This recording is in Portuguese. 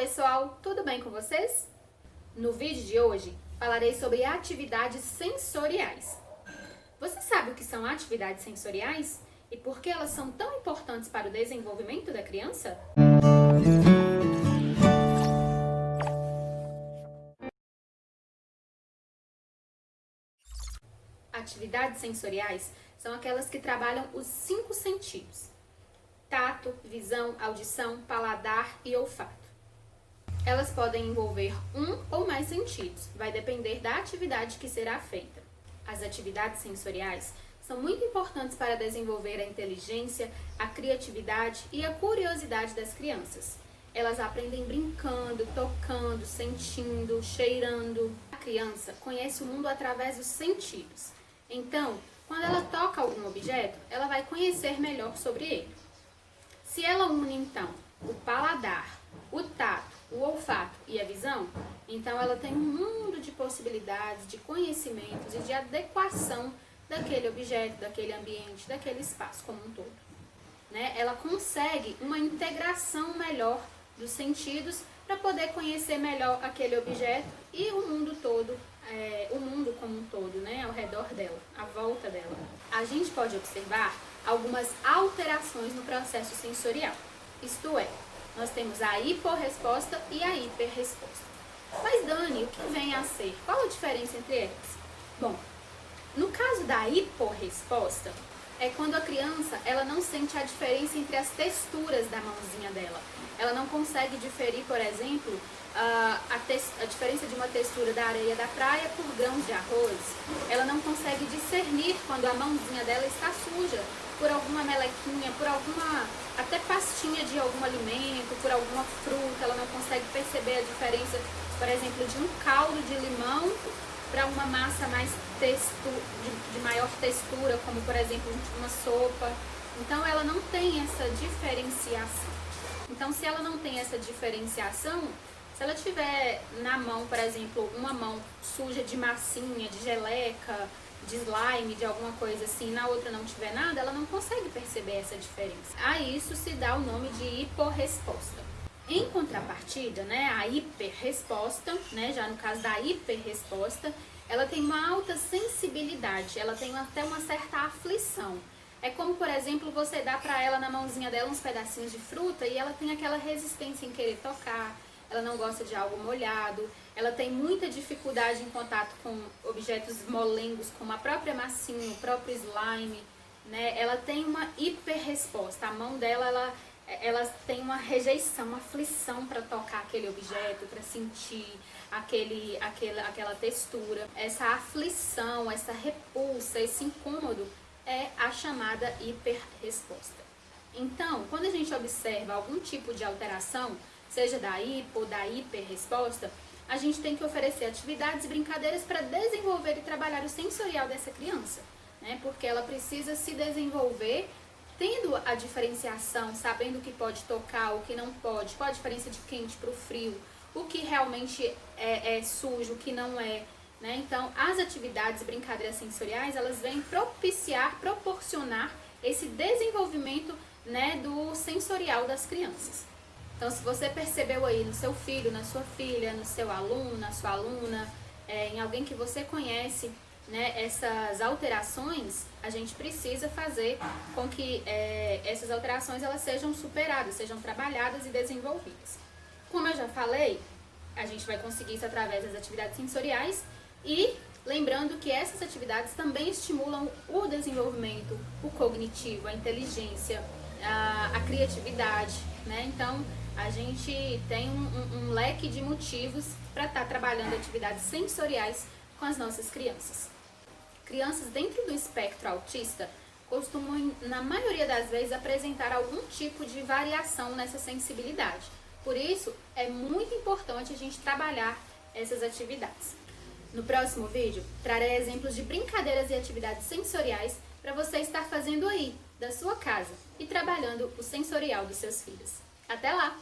pessoal, tudo bem com vocês? No vídeo de hoje falarei sobre atividades sensoriais. Você sabe o que são atividades sensoriais e por que elas são tão importantes para o desenvolvimento da criança? Atividades sensoriais são aquelas que trabalham os 5 sentidos: tato, visão, audição, paladar e olfato. Elas podem envolver um ou mais sentidos, vai depender da atividade que será feita. As atividades sensoriais são muito importantes para desenvolver a inteligência, a criatividade e a curiosidade das crianças. Elas aprendem brincando, tocando, sentindo, cheirando. A criança conhece o mundo através dos sentidos. Então, quando ela toca algum objeto, ela vai conhecer melhor sobre ele. Se ela une, então, o paladar, o tato, o olfato e a visão, então ela tem um mundo de possibilidades, de conhecimentos e de adequação daquele objeto, daquele ambiente, daquele espaço como um todo. Ela consegue uma integração melhor dos sentidos para poder conhecer melhor aquele objeto e o mundo todo, o mundo como um todo, ao redor dela, à volta dela. A gente pode observar algumas alterações no processo sensorial, isto é, nós temos a hiporresposta e a hiperresposta. Mas Dani, o que vem a ser? Qual a diferença entre elas? Bom, no caso da hiporresposta, é quando a criança ela não sente a diferença entre as texturas da mãozinha dela. Ela não consegue diferir, por exemplo, a diferença de uma textura da areia da praia por grãos de arroz. Ela não consegue discernir quando a mãozinha dela está suja por alguma melequinha, por alguma até pastinha de algum alimento, por alguma fruta. Ela não consegue perceber a diferença, por exemplo, de um caldo de limão para uma massa mais de maior textura, como por exemplo uma sopa. Então ela não tem essa diferenciação. Então se ela não tem essa diferenciação, se ela tiver na mão, por exemplo, uma mão suja de massinha, de geleca, de slime, de alguma coisa assim, na outra não tiver nada, ela não consegue perceber essa diferença. A isso se dá o nome de hiporresposta. Em contrapartida, a hiperresposta, já no caso da hiperresposta, ela tem uma alta sensibilidade, ela tem até uma certa aflição. É como, por exemplo, você dá para ela na mãozinha dela uns pedacinhos de fruta e ela tem aquela resistência em querer tocar, ela não gosta de algo molhado, ela tem muita dificuldade em contato com objetos molengos, como a própria massinha, o próprio slime, Ela tem uma hiperresposta, a mão dela, ela tem uma rejeição, uma aflição para tocar aquele objeto, para sentir aquela textura. Essa aflição, essa repulsa, esse incômodo é a chamada hiperresposta. Então, quando a gente observa algum tipo de alteração, seja da hipo ou da hiperresposta, a gente tem que oferecer atividades e brincadeiras para desenvolver e trabalhar o sensorial dessa criança, porque ela precisa se desenvolver tendo a diferenciação, sabendo o que pode tocar, o que não pode, qual a diferença de quente para o frio, o que realmente é sujo, o que não é. Então, as atividades e brincadeiras sensoriais, elas vêm proporcionar esse desenvolvimento do sensorial das crianças. Então, se você percebeu aí no seu filho, na sua filha, no seu aluno, na sua aluna, em alguém que você conhece, essas alterações, a gente precisa fazer com que essas alterações elas sejam superadas, sejam trabalhadas e desenvolvidas. Como eu já falei, a gente vai conseguir isso através das atividades sensoriais e lembrando que essas atividades também estimulam o desenvolvimento, o cognitivo, a inteligência, a criatividade, Então, a gente tem um leque de motivos para estar trabalhando atividades sensoriais com as nossas crianças. Crianças dentro do espectro autista costumam, na maioria das vezes, apresentar algum tipo de variação nessa sensibilidade. Por isso, é muito importante a gente trabalhar essas atividades. No próximo vídeo, trarei exemplos de brincadeiras e atividades sensoriais para você estar fazendo aí, da sua casa, e trabalhando o sensorial dos seus filhos. Até lá!